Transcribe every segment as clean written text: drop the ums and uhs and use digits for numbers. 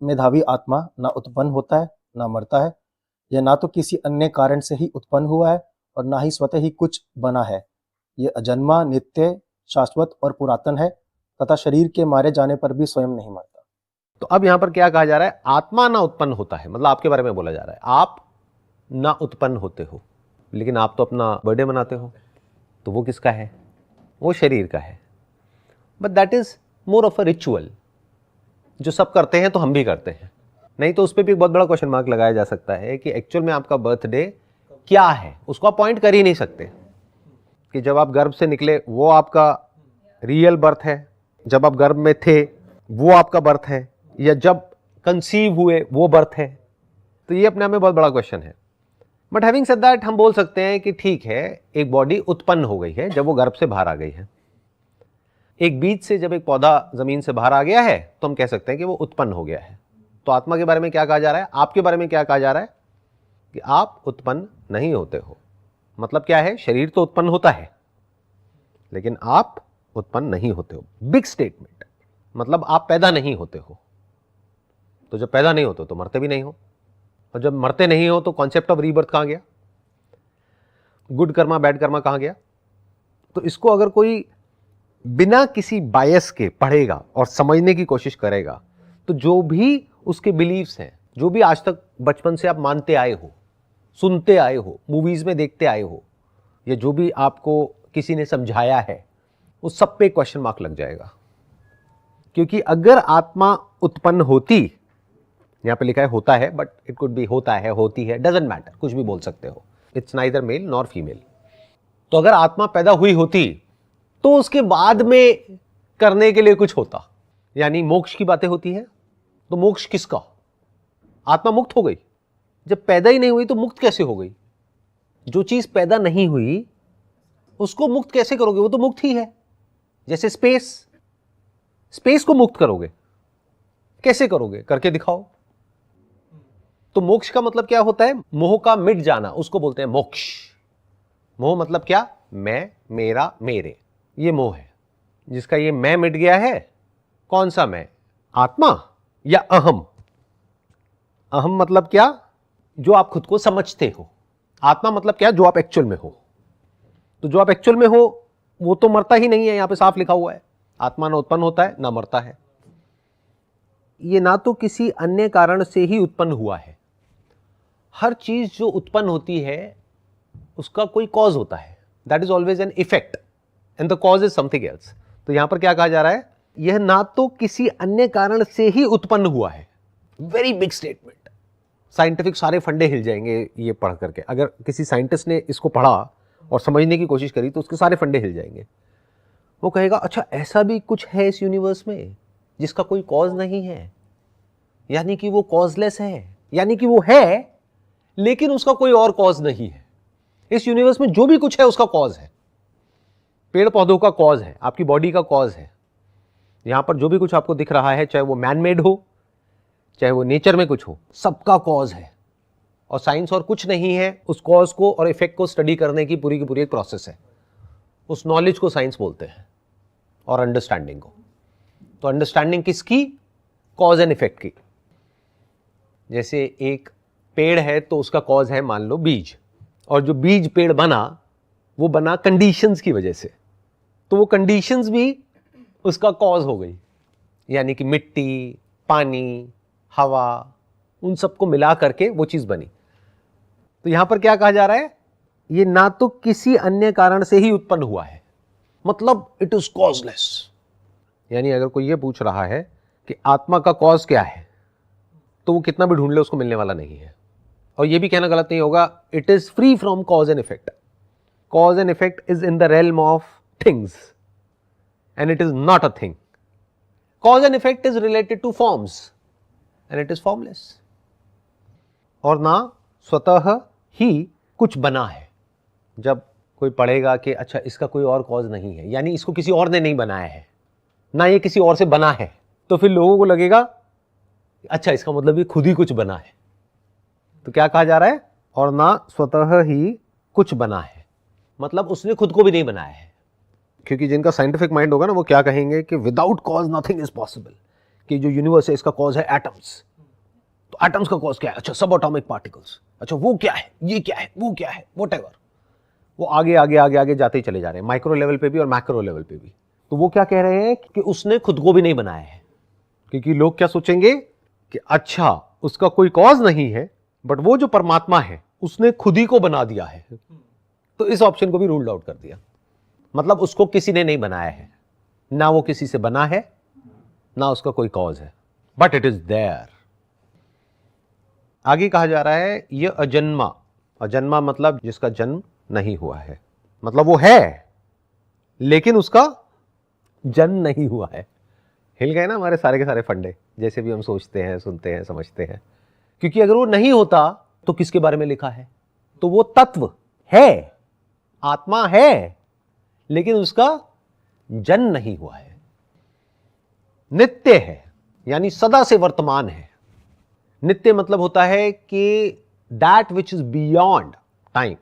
मेधावी आत्मा ना उत्पन्न होता है ना मरता है। यह ना तो किसी अन्य कारण से ही उत्पन्न हुआ है और ना ही स्वतः ही कुछ बना है। ये अजन्मा, नित्य, शाश्वत और पुरातन है तथा शरीर के मारे जाने पर भी स्वयं नहीं मरता। तो अब यहां पर क्या कहा जा रहा है? आत्मा ना उत्पन्न होता है, मतलब आपके बारे में बोला जा रहा है। आप ना उत्पन्न होते हो, लेकिन आप तो अपना बर्थडे मनाते हो, तो वो किसका है? वो शरीर का है। But that is more of a ritual, जो सब करते हैं तो हम भी करते हैं। नहीं तो उस पर भी एक बहुत बड़ा क्वेश्चन मार्क लगाया जा सकता है कि एक्चुअल में आपका बर्थडे क्या है। उसको आप पॉइंट कर ही नहीं सकते कि जब आप गर्भ से निकले वो आपका रियल बर्थ है, जब आप गर्भ में थे वो आपका बर्थ है, या जब कंसीव हुए वो बर्थ है। तो ये अपने आप में बहुत बड़ा क्वेश्चन है। बट हैविंग सेड दैट, हम बोल सकते हैं कि ठीक है, एक बॉडी उत्पन्न हो गई है जब वो गर्भ से बाहर आ गई है। एक बीज से जब एक पौधा जमीन से बाहर आ गया है तो हम कह सकते हैं कि वो उत्पन्न हो गया है। तो आत्मा के बारे में क्या कहा जा रहा है? आपके बारे में क्या कहा जा रहा है? कि आप उत्पन्न नहीं होते हो। मतलब क्या है? शरीर तो उत्पन्न होता है लेकिन आप उत्पन्न नहीं होते हो। Big statement. मतलब आप पैदा नहीं होते हो। तो जब पैदा नहीं होते तो मरते भी नहीं हो, और जब मरते नहीं हो तो कॉन्सेप्ट ऑफ रीबर्थ कहां गया? गुड कर्मा बैड कर्मा कहां गया? तो इसको अगर कोई बिना किसी बायस के पढ़ेगा और समझने की कोशिश करेगा तो जो भी उसके बिलीव्स हैं, जो भी आज तक बचपन से आप मानते आए हो, सुनते आए हो, मूवीज में देखते आए हो, या जो भी आपको किसी ने समझाया है, उस सब पे क्वेश्चन मार्क लग जाएगा। क्योंकि अगर आत्मा उत्पन्न होती, यहां पे लिखा है होता है, बट इट कुड बी होता है, होती है, डजंट मैटर, कुछ भी बोल सकते हो। It's neither male nor female. तो अगर आत्मा पैदा हुई होती तो उसके बाद में करने के लिए कुछ होता, यानी मोक्ष की बातें होती है। तो मोक्ष किसका? आत्मा मुक्त हो गई। जब पैदा ही नहीं हुई तो मुक्त कैसे हो गई? जो चीज पैदा नहीं हुई उसको मुक्त कैसे करोगे? वो तो मुक्त ही है। जैसे स्पेस को मुक्त करोगे, कैसे करोगे? करके दिखाओ। तो मोक्ष का मतलब क्या होता है? मोह का मिट जाना, उसको बोलते हैं मोक्ष। मोह मतलब क्या? मैं, मेरा, मेरे, ये मोह है। जिसका ये मैं मिट गया है, कौन सा मैं? आत्मा या अहम? अहम मतलब क्या? जो आप खुद को समझते हो। आत्मा मतलब क्या? जो आप एक्चुअल में हो। तो जो आप एक्चुअल में हो वो तो मरता ही नहीं है, यहां पे साफ लिखा हुआ है। आत्मा ना उत्पन्न होता है ना मरता है। ये ना तो किसी अन्य कारण से ही उत्पन्न हुआ है। हर चीज जो उत्पन्न होती है उसका कोई कॉज होता है। That is always an effect and the cause is something else. तो यहां पर क्या कहा जा रहा है? यह ना तो किसी अन्य कारण से ही उत्पन्न हुआ है। Very big statement. साइंटिफिक सारे फंडे हिल जाएंगे ये पढ़ करके। अगर किसी साइंटिस्ट ने इसको पढ़ा और समझने की कोशिश करी तो उसके सारे फंडे हिल जाएंगे। वो कहेगा अच्छा ऐसा भी कुछ है इस यूनिवर्स में जिसका कोई कॉज नहीं है, यानी कि वो कॉजलेस है, यानी कि वो है लेकिन उसका कोई और कॉज नहीं है। इस यूनिवर्स में जो भी कुछ है उसका कॉज है। पेड़ पौधों का कॉज है, आपकी बॉडी का कॉज है। यहां पर जो भी कुछ आपको दिख रहा है, चाहे वो मैन मेड हो चाहे वो नेचर में कुछ हो, सबका कॉज है। और साइंस और कुछ नहीं है, उस कॉज को और इफेक्ट को स्टडी करने की पूरी एक प्रोसेस है। उस नॉलेज को साइंस बोलते हैं और अंडरस्टैंडिंग को। तो अंडरस्टैंडिंग किसकी? कॉज एंड इफेक्ट की। जैसे एक पेड़ है तो उसका कॉज है मान लो बीज, और जो बीज पेड़ बना वो बना कंडीशंस की वजह से। तो वो कंडीशंस भी उसका कॉज हो गई, यानी कि मिट्टी, पानी, हवा, उन सबको मिला करके वो चीज बनी। तो यहां पर क्या कहा जा रहा है? ये ना तो किसी अन्य कारण से ही उत्पन्न हुआ है, मतलब इट इज कॉजलेस। यानी अगर कोई ये पूछ रहा है कि आत्मा का कॉज क्या है, तो वो कितना भी ढूंढ ले उसको मिलने वाला नहीं है। और ये भी कहना गलत नहीं होगा, it is free from cause and effect. Cause and effect is in the realm of things and it is not a thing. Cause and effect is related two forms and it is formless. और ना स्वतः ही कुछ बना है। जब कोई पढ़ेगा कि अच्छा इसका कोई और कॉज नहीं है, यानी इसको किसी और ने नहीं बनाया है, ना ये किसी और से बना है, तो फिर लोगों को लगेगा अच्छा इसका मतलब ये खुद ही कुछ बना है। तो क्या कहा जा रहा है? और ना स्वतः ही कुछ बना है, मतलब उसने खुद को भी नहीं बनाया है। क्योंकि जिनका साइंटिफिक माइंड होगा ना, वो क्या कहेंगे कि without cause nothing is possible. कि जो यूनिवर्स है इसका कॉज है एटम्स, एटम्स का कॉज क्या है, अच्छा सब एटॉमिक पार्टिकल्स, अच्छा वो क्या है, ये क्या है, वो क्या है, व्हाटएवर। वो आगे आगे आगे आगे जाते ही चले जा रहे हैं, माइक्रो लेवल पे भी और मैक्रो लेवल पे भी। तो वो क्या कह रहे हैं कि उसने खुद को भी नहीं बनाया है, क्योंकि लोग क्या सोचेंगे कि अच्छा उसका कोई कॉज नहीं है, बट वो जो परमात्मा है उसने खुद ही को बना दिया है। तो इस ऑप्शन को भी रूल्ड आउट कर दिया, मतलब उसको किसी ने नहीं बनाया है, ना वो किसी से बना है, ना उसका कोई कॉज है, बट इट इज देयर। आगे कहा जा रहा है ये अजन्मा, अजन्मा मतलब जिसका जन्म नहीं हुआ है, मतलब वो है लेकिन उसका जन्म नहीं हुआ है। हिल गए ना हमारे सारे के सारे फंडे, जैसे भी हम सोचते हैं, सुनते हैं, समझते हैं। क्योंकि अगर वो नहीं होता तो किसके बारे में लिखा है, तो वो तत्व है, आत्मा है, लेकिन उसका जन्म नहीं हुआ है। नित्य है यानी सदा से वर्तमान है। नित्य मतलब होता है कि that which is beyond time.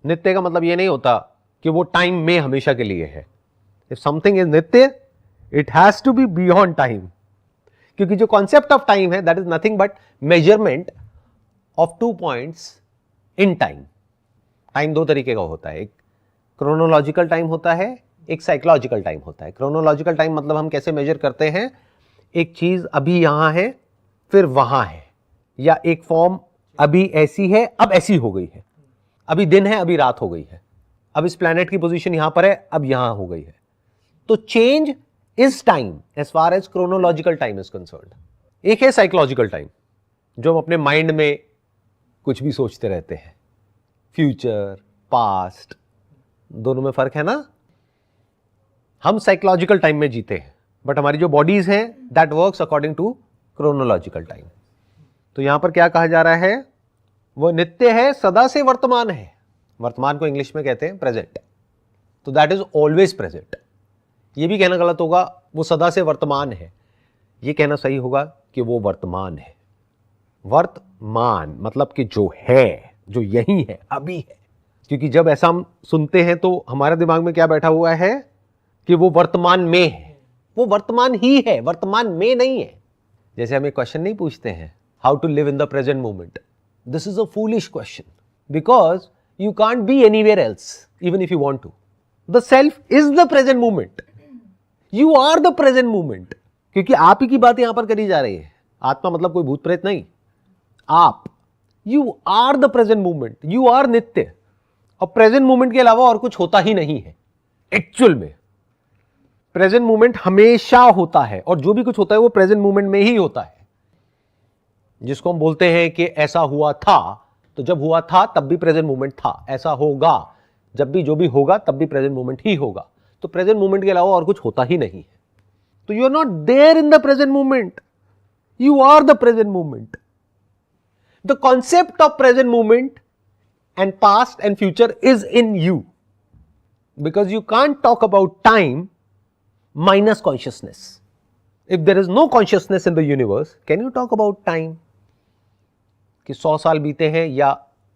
नित्य का मतलब यह नहीं होता कि वो टाइम में हमेशा के लिए है। इफ समथिंग इज नित्य it has to be beyond time, क्योंकि जो कॉन्सेप्ट ऑफ टाइम है that is nothing but measurement of 2 points in time. Time दो तरीके का होता है, एक क्रोनोलॉजिकल टाइम होता है, एक साइकोलॉजिकल टाइम होता है। क्रोनोलॉजिकल टाइम मतलब हम कैसे मेजर करते हैं, एक चीज अभी यहां है फिर वहां है, या एक फॉर्म अभी ऐसी है अब ऐसी हो गई है, अभी दिन है अभी रात हो गई है, अब इस प्लैनेट की पोजीशन यहां पर है अब यहां हो गई है। तो change is time as far as chronological time is concerned. एक है साइकोलॉजिकल टाइम, जो हम अपने माइंड में कुछ भी सोचते रहते हैं, फ्यूचर पास्ट, दोनों में फर्क है ना। हम साइकोलॉजिकल टाइम में जीते हैं, बट हमारी जो बॉडीज हैं that works according to chronological time. तो यहां पर क्या कहा जा रहा है, वो नित्य है, सदा से वर्तमान है। वर्तमान को इंग्लिश में कहते हैं प्रेजेंट, तो दैट इज ऑलवेज प्रेजेंट। ये भी कहना गलत होगा वो सदा से वर्तमान है, ये कहना सही होगा कि वो वर्तमान है। वर्तमान मतलब कि जो है, जो यही है, अभी है। क्योंकि जब ऐसा हम सुनते हैं तो हमारे दिमाग में क्या बैठा हुआ है कि वो वर्तमान में है, वो वर्तमान ही है, वर्तमान में नहीं है। जैसे हम एक क्वेश्चन नहीं पूछते हैं, how to live in the present moment. This is a foolish question because you can't be anywhere else even if you want to. The self is the present moment, you are the present moment. क्योंकि आप ही की बात यहां पर करी जा रही है। आत्मा मतलब कोई भूत प्रेत नहीं, आप, you are the present moment, you are नित्य। और प्रेजेंट मोमेंट के अलावा और कुछ होता ही नहीं है। एक्चुअल में प्रेजेंट मोमेंट हमेशा होता है, और जो भी कुछ होता है वो प्रेजेंट मोमेंट में ही होता है। जिसको हम बोलते हैं कि ऐसा हुआ था, तो जब हुआ था तब भी प्रेजेंट मोमेंट था। ऐसा होगा, जब भी जो भी होगा तब भी प्रेजेंट मोमेंट ही होगा। तो प्रेजेंट मोमेंट के अलावा और कुछ होता ही नहीं है। तो you are not there in the present moment, you are the present moment. The concept of present moment and past and future is in you, because you can't talk about time minus consciousness. If there is no consciousness in the universe, can you talk about time? कि 100 साल बीते हैं या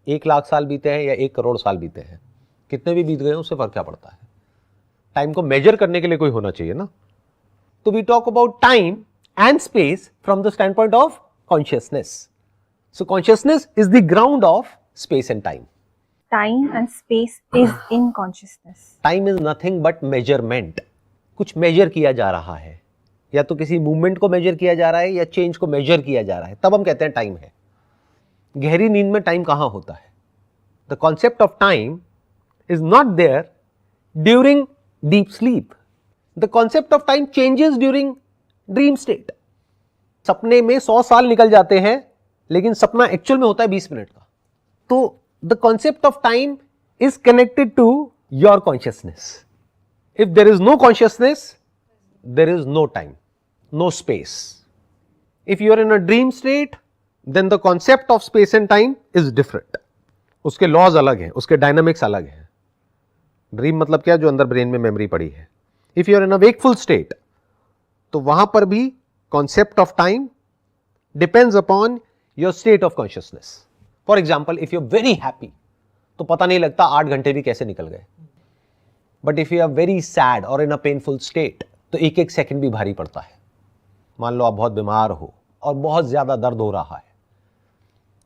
1,00,000 साल बीते हैं या 1 करोड़ साल बीते हैं, कितने भी बीत गए उससे फर्क क्या पड़ता है। टाइम को मेजर करने के लिए कोई होना चाहिए ना। तो we talk about time and space from the standpoint of consciousness. So consciousness is the ground of space and time. Time and space is in consciousness. Time is nothing but measurement. कुछ major किया जा रहा है, या तो किसी movement को major किया जा रहा है या चेंज को मेजर किया जा रहा है, तब हम कहते हैं टाइम है। गहरी नींद में टाइम कहां होता है। The concept of time is not there during deep sleep. The concept of time changes during dream state. सपने में 100 साल निकल जाते हैं, लेकिन सपना एक्चुअल में होता है 20 मिनट का। तो the concept of time is connected to your consciousness. If there is no consciousness there is no time, no space. If you are in a dream state then the concept of space and time is different. उसके laws अलग हैं, उसके dynamics अलग हैं। Dream मतलब क्या, जो अंदर ब्रेन में मेमोरी पड़ी है। If you are in a wakeful state तो वहां पर भी concept of time depends upon your state of consciousness. For example if you are very happy तो पता नहीं लगता 8 घंटे भी कैसे निकल गए, but if you are very sad और इन अ पेनफुल स्टेट तो एक एक सेकंड भी भारी पड़ता है। मान लो आप बहुत बीमार हो और बहुत ज्यादा दर्द हो रहा है,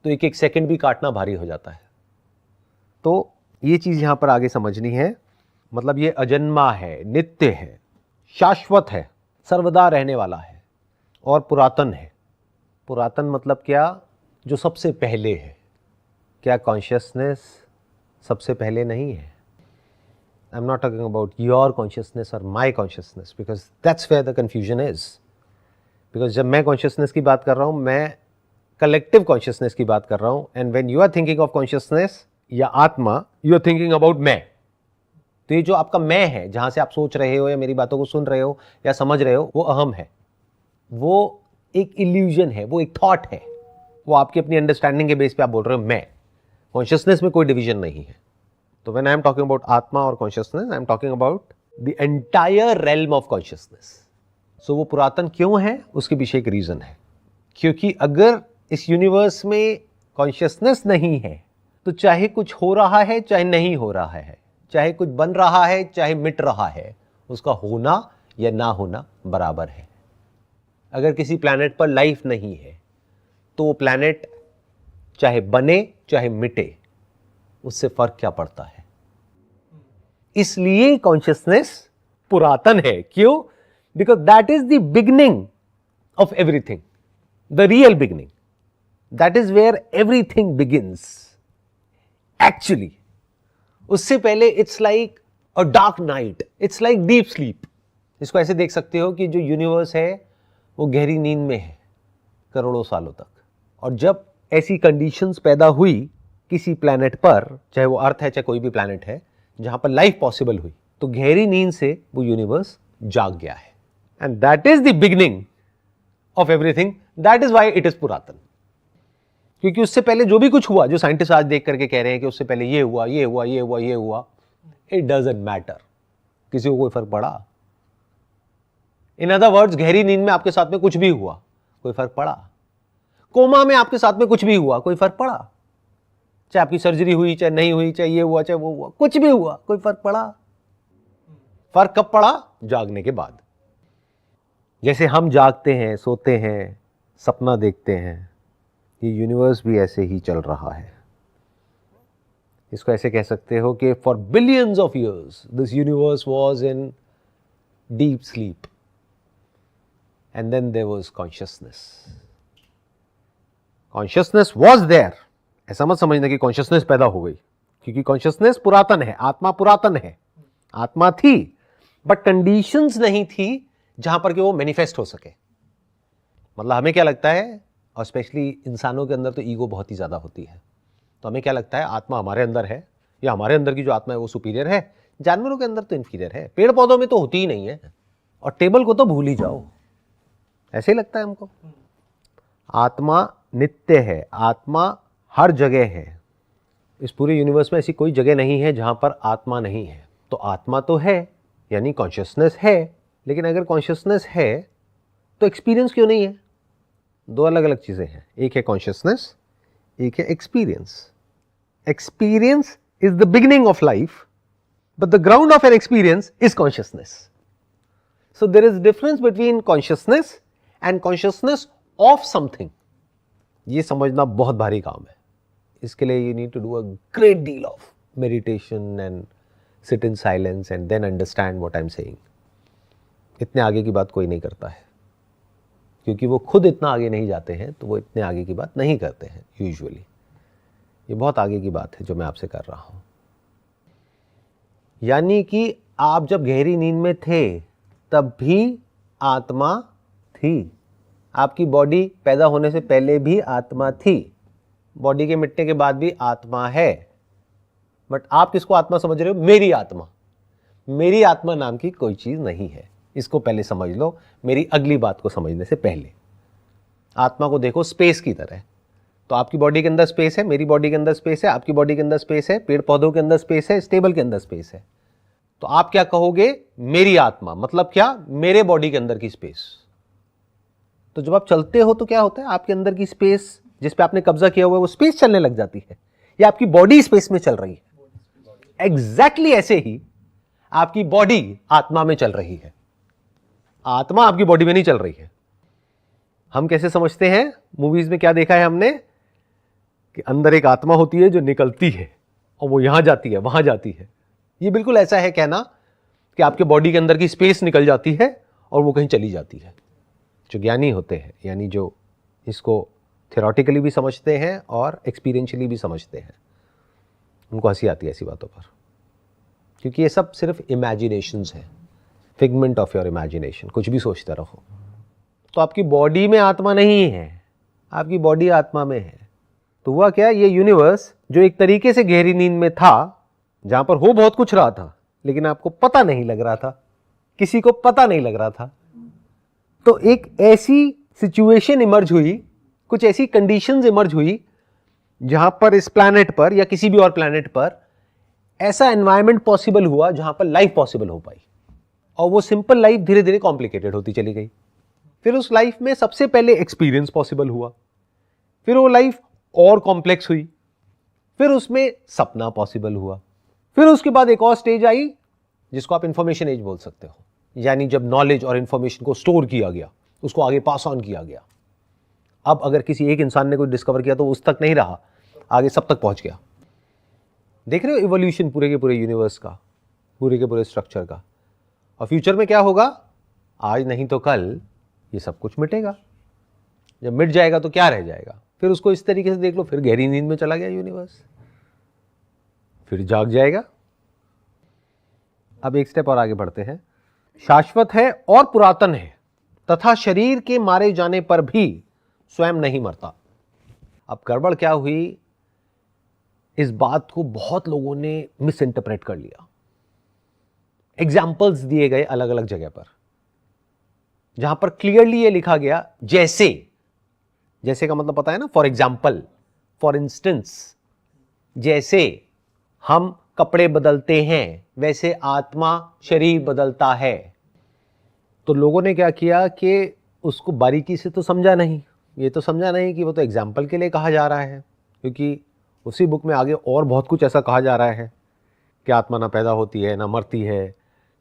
तो एक एक सेकंड भी काटना भारी हो जाता है। तो ये चीज यहां पर आगे समझनी है। मतलब ये अजन्मा है, नित्य है, शाश्वत है, सर्वदा रहने वाला है और पुरातन है। पुरातन मतलब क्या? जो सबसे पहले है। क्या कॉन्शियसनेस सबसे पहले नहीं है? I am not talking about your consciousness और my consciousness, because that's where the confusion is. Because जब मैं कॉन्शियसनेस की बात कर रहा हूं, मैं कलेक्टिव कॉन्शियसनेस की बात कर रहा हूं। And when you are thinking of consciousness या आत्मा, यू आर थिंकिंग अबाउट मैं। तो ये जो आपका मैं है, जहां से आप सोच रहे हो या मेरी बातों को सुन रहे हो या समझ रहे हो, वो अहम है। वो एक इल्यूजन है, वो एक थॉट है, वो आपकी अपनी अंडरस्टैंडिंग के बेस पे आप बोल रहे हो मैं। कॉन्शियसनेस में कोई डिवीजन नहीं है। तो when I am talking about आत्मा और consciousness, I am talking about the entire realm of consciousness. So वो पुरातन क्यों है, उसके पीछे एक रीजन है। क्योंकि अगर इस यूनिवर्स में कॉन्शियसनेस नहीं है, तो चाहे कुछ हो रहा है चाहे नहीं हो रहा है, चाहे कुछ बन रहा है चाहे मिट रहा है, उसका होना या ना होना बराबर है। अगर किसी प्लैनेट पर लाइफ नहीं है, तो वो प्लैनेट चाहे बने चाहे मिटे, उससे फर्क क्या पड़ता है? इसलिए कॉन्शियसनेस पुरातन है। क्यों? Because that is the beginning of everything, the real beginning. That is where everything begins actually. उससे पहले it's like a dark night, it's like deep sleep. इसको ऐसे देख सकते हो कि जो यूनिवर्स है वो गहरी नींद में है करोड़ों सालों तक। और जब ऐसी कंडीशंस पैदा हुई किसी प्लैनेट पर, चाहे वो अर्थ है चाहे कोई भी प्लैनेट है, जहां पर लाइफ पॉसिबल हुई, तो गहरी नींद से वो यूनिवर्स जाग गया है। And that is the beginning of everything. That is why it is पुरातन। क्योंकि उससे पहले जो भी कुछ हुआ, जो साइंटिस्ट आज देख करके कह रहे हैं कि उससे पहले ये हुआ, ये हुआ, ये हुआ, ये हुआ, इट डजंट मैटर। किसी को कोई फर्क पड़ा? इन अदर वर्ड्स, गहरी नींद में आपके साथ में कुछ भी हुआ, कोई फर्क पड़ा? कोमा में आपके साथ में कुछ भी हुआ, कोई फर्क पड़ा? चाहे आपकी सर्जरी हुई चाहे नहीं हुई, चाहे ये हुआ चाहे वो हुआ, कुछ भी हुआ, कोई फर्क पड़ा? फर्क कब पड़ा? जागने के बाद। जैसे हम जागते हैं, सोते हैं, सपना देखते हैं, ये यूनिवर्स भी ऐसे ही चल रहा है। इसको ऐसे कह सकते हो कि for billions of years this universe was in deep sleep and then there was consciousness. Consciousness was there. ऐसा मत समझना कि कॉन्शियसनेस पैदा हो गई, क्योंकि कॉन्शियसनेस पुरातन है, आत्मा पुरातन है। आत्मा थी, बट कंडीशंस नहीं थी जहां पर कि वो मैनिफेस्ट हो सके। मतलब हमें क्या लगता है, और स्पेशली इंसानों के अंदर तो ईगो बहुत ही ज्यादा होती है, तो हमें क्या लगता है आत्मा हमारे अंदर है, या हमारे अंदर की जो आत्मा है वो सुपीरियर है। जानवरों के अंदर तो इंफीरियर है, पेड़ पौधों में तो होती ही नहीं है, और टेबल को तो भूल ही जाओ। ऐसे ही लगता है हमको। आत्मा नित्य है, आत्मा हर जगह है। इस पूरे यूनिवर्स में ऐसी कोई जगह नहीं है जहां पर आत्मा नहीं है। तो आत्मा तो है, यानी कॉन्शियसनेस है। लेकिन अगर कॉन्शियसनेस है तो एक्सपीरियंस क्यों नहीं है? दो अलग अलग चीजें हैं। एक है कॉन्शियसनेस, एक है experience. Experience is the beginning of life, but the ground of an experience is consciousness. So there is difference between consciousness and consciousness of something. ये समझना बहुत भारी काम है। इसके लिए you need to do a great deal of meditation and sit in silence and then understand what I am saying. इतने आगे की बात कोई नहीं करता है, क्योंकि वो खुद इतना आगे नहीं जाते हैं, तो वो इतने आगे की बात नहीं करते हैं यूजुअली। ये बहुत आगे की बात है जो मैं आपसे कर रहा हूं। यानी कि आप जब गहरी नींद में थे तब भी आत्मा थी। आपकी बॉडी पैदा होने से पहले भी आत्मा थी, बॉडी के मिटने के बाद भी आत्मा है। बट आप किसको आत्मा समझ रहे हो? मेरी आत्मा। मेरी आत्मा नाम की कोई चीज नहीं है। इसको पहले समझ लो, मेरी अगली बात को समझने से पहले। आत्मा को देखो स्पेस की तरह। तो आपकी बॉडी के अंदर स्पेस है, मेरी बॉडी के अंदर स्पेस है, आपकी बॉडी के अंदर स्पेस है, पेड़ पौधों के अंदर स्पेस है, इस टेबल के अंदर स्पेस है। तो आप क्या कहोगे? मेरी आत्मा। मतलब क्या? मेरे बॉडी के अंदर की स्पेस। तो जब आप चलते हो तो क्या होता है? आपके अंदर की स्पेस जिस पे आपने कब्जा किया हुआ है वो स्पेस चलने लग जाती है, या आपकी बॉडी स्पेस में चल रही है। एग्जैक्टली ऐसे ही आपकी बॉडी आत्मा में चल रही है, आत्मा आपकी बॉडी में नहीं चल रही है। हम कैसे समझते हैं? मूवीज में क्या देखा है हमने कि अंदर एक आत्मा होती है जो निकलती है और वो यहां जाती है, वहां जाती है। ये बिल्कुल ऐसा है कहना कि आपके बॉडी के अंदर की स्पेस निकल जाती है और वो कहीं चली जाती है। जो ज्ञानी होते हैं, यानी जो इसको थ्योरेटिकली भी समझते हैं और एक्सपीरियंशियली भी समझते हैं, उनको हंसी आती है ऐसी बातों पर, क्योंकि ये सब सिर्फ इमेजिनेशंस हैं, फिगमेंट ऑफ योर इमेजिनेशन। कुछ भी सोचते रहो। तो आपकी बॉडी में आत्मा नहीं है, आपकी बॉडी आत्मा में है। तो हुआ क्या, ये यूनिवर्स जो एक तरीके से गहरी नींद में था, जहां पर हो बहुत कुछ रहा था लेकिन आपको पता नहीं लग रहा था, किसी को पता नहीं लग रहा था, तो एक ऐसी सिचुएशन इमर्ज हुई, कुछ ऐसी कंडीशंस इमर्ज हुई जहां पर इस प्लैनेट पर या किसी भी और प्लैनेट पर ऐसा एनवायरनमेंट पॉसिबल हुआ जहां पर लाइफ पॉसिबल हो पाई। और वो सिंपल लाइफ धीरे धीरे कॉम्प्लिकेटेड होती चली गई। फिर उस लाइफ में सबसे पहले एक्सपीरियंस पॉसिबल हुआ, फिर वो लाइफ और कॉम्प्लेक्स हुई, फिर उसमें सपना पॉसिबल हुआ, फिर उसके बाद एक और स्टेज आई जिसको आप इंफॉर्मेशन एज बोल सकते हो, यानी जब नॉलेज और इंफॉर्मेशन को स्टोर किया गया, उसको आगे पास ऑन किया गया। अब अगर किसी एक इंसान ने कुछ डिस्कवर किया तो उस तक नहीं रहा, आगे सब तक पहुंच गया। देख रहे हो इवोल्यूशन पूरे के पूरे यूनिवर्स का, पूरे के पूरे स्ट्रक्चर का। और फ्यूचर में क्या होगा, आज नहीं तो कल ये सब कुछ मिटेगा। जब मिट जाएगा तो क्या रह जाएगा, फिर उसको इस तरीके से देख लो, फिर गहरी नींद में चला गया यूनिवर्स, फिर जाग जाएगा। अब एक स्टेप और आगे बढ़ते हैं। शाश्वत है और पुरातन है तथा शरीर के मारे जाने पर भी स्वयं नहीं मरता। अब गड़बड़ क्या हुई, इस बात को बहुत लोगों ने मिस इंटरप्रेट कर लिया। एग्जाम्पल्स दिए गए अलग अलग जगह पर, जहां पर क्लियरली ये लिखा गया जैसे, जैसे का मतलब पता है ना, फॉर एग्जाम्पल, फॉर इंस्टेंस, जैसे हम कपड़े बदलते हैं वैसे आत्मा शरीर बदलता है। तो लोगों ने क्या किया कि उसको बारीकी से तो समझा नहीं, ये तो समझा नहीं कि वो तो एग्जाम्पल के लिए कहा जा रहा है, क्योंकि उसी बुक में आगे और बहुत कुछ ऐसा कहा जा रहा है कि आत्मा ना पैदा होती है, ना मरती है,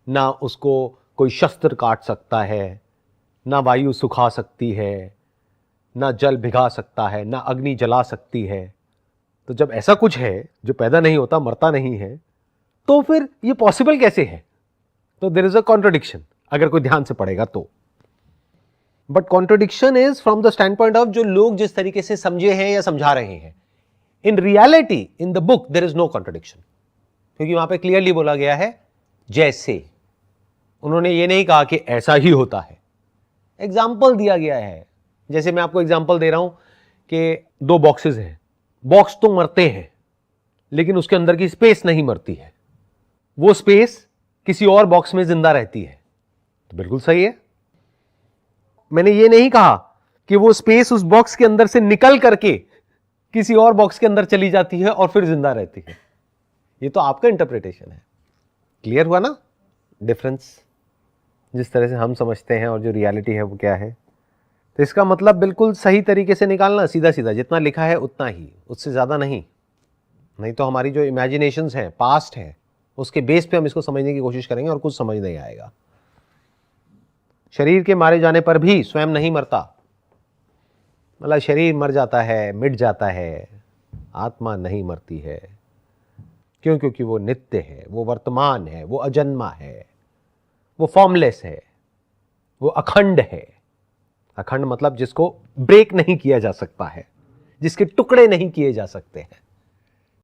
ना उसको कोई शस्त्र काट सकता है, ना वायु सुखा सकती है, ना जल भिगा सकता है, ना अग्नि जला सकती है। तो जब ऐसा कुछ है जो पैदा नहीं होता, मरता नहीं है, तो फिर ये पॉसिबल कैसे है? तो देयर इज अ कॉन्ट्रडिक्शन अगर कोई ध्यान से पढ़ेगा तो। But contradiction is from the standpoint of जो लोग जिस तरीके से समझे हैं या समझा रहे हैं। In reality in the book there is no contradiction, क्योंकि वहां पे क्लियरली बोला गया है जैसे। उन्होंने ये नहीं कहा कि ऐसा ही होता है, एग्जाम्पल दिया गया है। जैसे मैं आपको एग्जाम्पल दे रहा हूं कि दो बॉक्सेस हैं, बॉक्स तो मरते हैं लेकिन उसके अंदर की स्पेस नहीं मरती है, वो स्पेस किसी और बॉक्स में जिंदा रहती है। तो बिल्कुल सही है। मैंने ये नहीं कहा कि वो स्पेस उस बॉक्स के अंदर से निकल करके किसी और बॉक्स के अंदर चली जाती है और फिर जिंदा रहती है। ये तो आपका इंटरप्रिटेशन है। क्लियर हुआ ना डिफरेंस, जिस तरह से हम समझते हैं और जो रियलिटी है वो क्या है। तो इसका मतलब बिल्कुल सही तरीके से निकालना, सीधा सीधा जितना लिखा है उतना ही, उससे ज़्यादा नहीं। नहीं तो हमारी जो इमेजिनेशंस हैं, पास्ट है, उसके बेस पे हम इसको समझने की कोशिश करेंगे और कुछ समझ नहीं आएगा। शरीर के मारे जाने पर भी स्वयं नहीं मरता, मतलब शरीर मर जाता है, मिट जाता है, आत्मा नहीं मरती है। क्यों? क्योंकि वो नित्य है, वो वर्तमान है, वो अजन्मा है, वो फॉर्मलेस है, वो अखंड है। अखंड मतलब जिसको ब्रेक नहीं किया जा सकता है, जिसके टुकड़े नहीं किए जा सकते हैं।